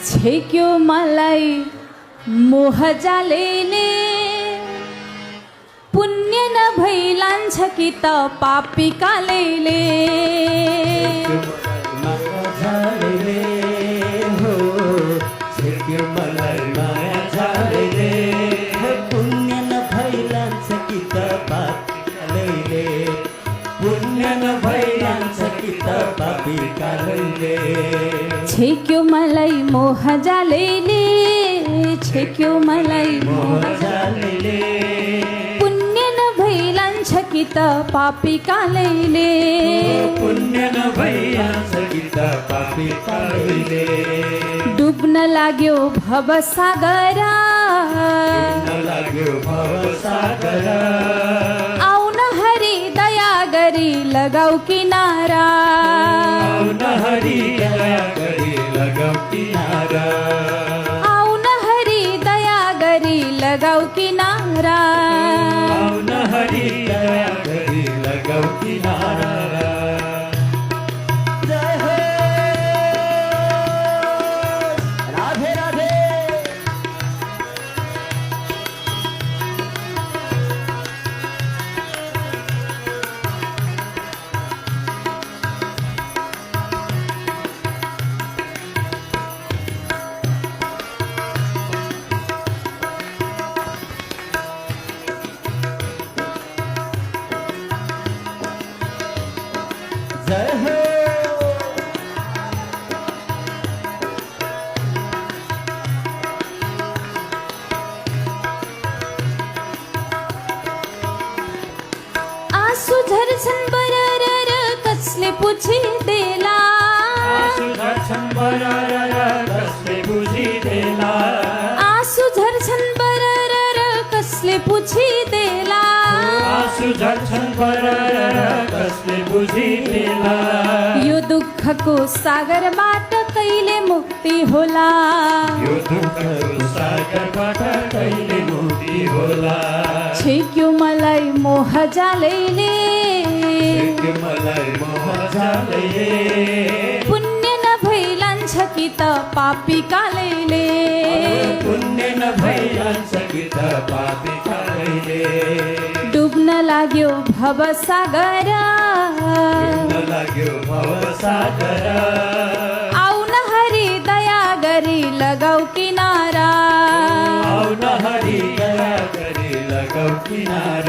छेक्यो मलाई मोह जालेले पुण्य नभई लान्छ कि त पापी कालेले छेक्यो मलाई मोह जालेले छेक्यो मलाई मोह जालेले पुण्य नभई लान्छ कि त पापी कालेले पुण्य नभई लान्छ कि त पापी कालेले डुब्न लाग्यो भवसागर आउन हरि दया गरी लगाऊ किनारा आउन हरि दया गरी लगाऊ किनारा आउन हरि दया गरी लगाऊ किनारा आउन हरि दया गरी लगाऊ किनारा जय हो राधे राधे जय हो आसु झर्छन् बररर कसले पुछी देला आसु झर्छन् बररर कसले पुछी देला आसु झर्छन् बररर कसले पुछी देला आसु झर्छन् बररर कसले पुछी देला यो दुःखको सागरबाट कहिले मुक्ति होला यो दुःखको सागरबाट कहिले मुक्ति होला छेक्यो मलाई मोह जालेले छेक्यो मलाई मोह जालेले पुण्य नभई लान्छ कि त पापी कालेले पुण्य नभई लान्छ कि त पापी कालेले डुब्न लाग्यो भवसागर लाग्यो भवसागर आउन हरि दया गरी लगाऊ किनारा आउन हरि दया गरी लगाऊ किनारा